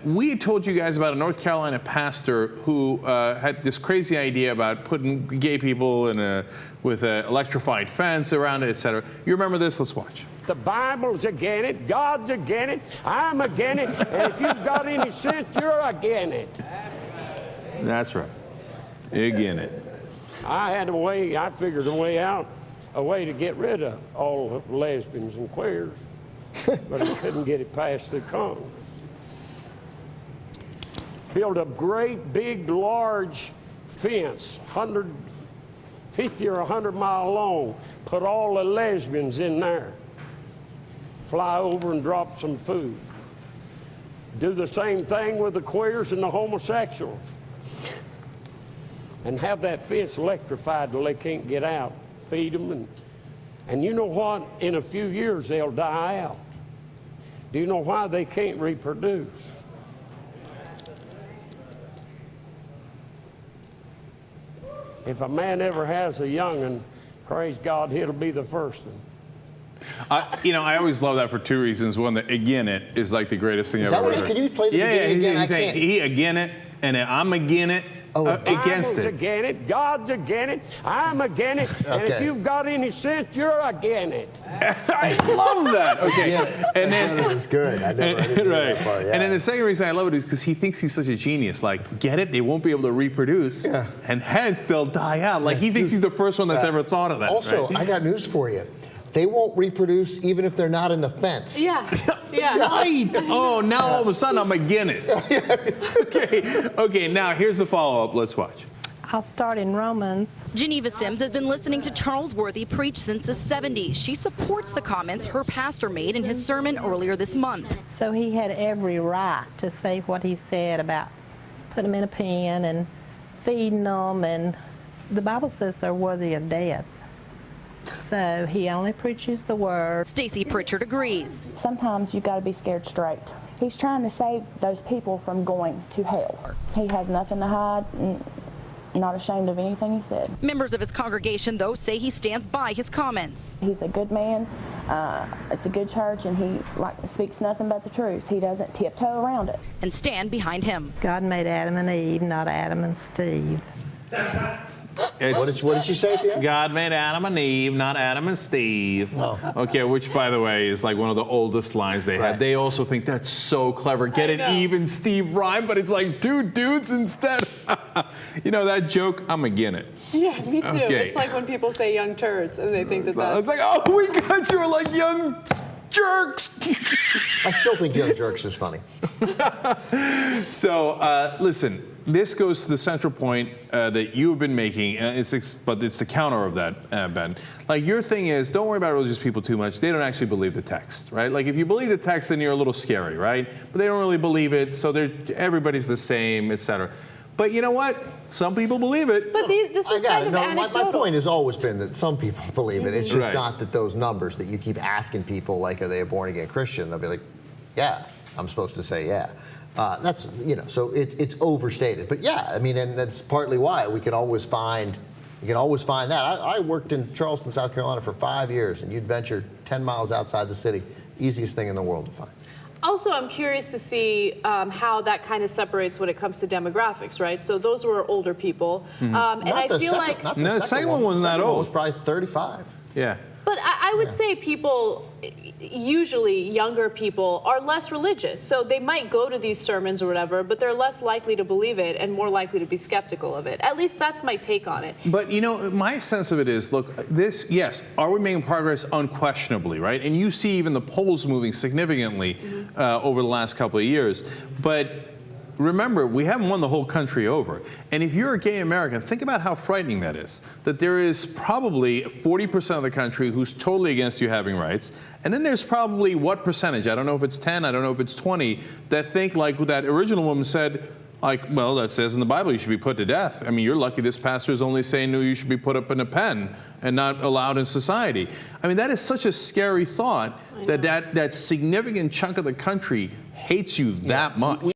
we had told you guys about a North Carolina pastor who had this crazy idea about putting gay people in with an electrified fence around it, etc. You remember this? Let's watch. The Bible's against it. God's against it. I'm against it. And if you've got any sense, you're against it. That's right. Against it. I figured a way to get rid of all the lesbians and queers, but I couldn't get it past the Congress. Build a great, big, large fence, 150 or 100 mile long, put all the lesbians in there, fly over and drop some food. Do the same thing with the queers and the homosexuals. And have that fence electrified till they can't get out. Feed them, and you know what? In a few years, they'll die out. Do you know why? They can't reproduce. If a man ever has a young'un, praise God, he'll be the first one. I always love that for two reasons. One, that again it is like the greatest thing ever. Can you play the beginning again? He's saying he again it, and then I'm again it. Against it. Against it. God's against it. I'm against it. And if you've got any sense, you're against it. I love that. Okay. And then it's good. I never right. That part, yeah. And then the second reason I love it is because he thinks he's such a genius. Like, get it? They won't be able to reproduce, and hence they'll die out. Like he thinks he's the first one that's ever thought of that. Also, right? I got news for you. They won't reproduce even if they're not in the fence. Yeah. Right. Oh, now all of a sudden I'm against it. Okay, now here's the follow-up. Let's watch. I'll start in Romans. Geneva Sims has been listening to Charles Worthy preach since the 70s. She supports the comments her pastor made in his sermon earlier this month. So he had every right to say what he said about putting them in a pen and feeding them, and the Bible says they're worthy of death. So he only preaches the word. Stacy Pritchard agrees. Sometimes you got to be scared straight. He's trying to save those people from going to hell. He has nothing to hide, not ashamed of anything he said. Members of his congregation, though, say he stands by his comments. He's a good man. It's a good church, and he speaks nothing but the truth. He doesn't tiptoe around it. And stand behind him. God made Adam and Eve, not Adam and Steve. What did she say at the end? God made Adam and Eve, not Adam and Steve. Oh. Okay, which, by the way, is like one of the oldest lines they have. They also think that's so clever. Get an Eve and Steve rhyme, but it's like two dudes instead. You know that joke? I'm against it. Yeah, me too. Okay. It's like when people say young turds, and they think that's... It's like, oh, we got you. We're like young jerks. I still think young jerks is funny. So, listen. This goes to the central point that you've been making, but it's the counter of that, Ben. Like, your thing is, don't worry about religious people too much. They don't actually believe the text, right? Like, if you believe the text, then you're a little scary, right? But they don't really believe it, so everybody's the same, etc. But you know what? Some people believe it. But this is kind of anecdotal. My point has always been that some people believe it. It's just not that those numbers that you keep asking people, like, are they a born-again Christian? They'll be like, yeah, I'm supposed to say yeah. That's, so it's overstated. But yeah, I mean, and that's partly why we can always find that. I worked in Charleston, South Carolina for 5 years, and you'd venture 10 miles outside the city. Easiest thing in the world to find. Also, I'm curious to see how that kind of separates when it comes to demographics, right? So those were older people. And I feel like... No, the second one wasn't that old. It was probably 35. Yeah. But I would say people, usually younger people, are less religious. So they might go to these sermons or whatever, but they're less likely to believe it and more likely to be skeptical of it. At least that's my take on it. But, my sense of it is, look, yes, are we making progress? Unquestionably, right? And you see even the polls moving significantly over the last couple of years. But remember, we haven't won the whole country over. And if you're a gay American, think about how frightening that is. That there is probably 40% of the country who's totally against you having rights. And then there's probably what percentage? I don't know if it's 10, I don't know if it's 20, that think like that original woman said, like, well, that says in the Bible you should be put to death. I mean, you're lucky this pastor is only saying, no, you should be put up in a pen and not allowed in society. I mean, that is such a scary thought that significant chunk of the country hates you that much.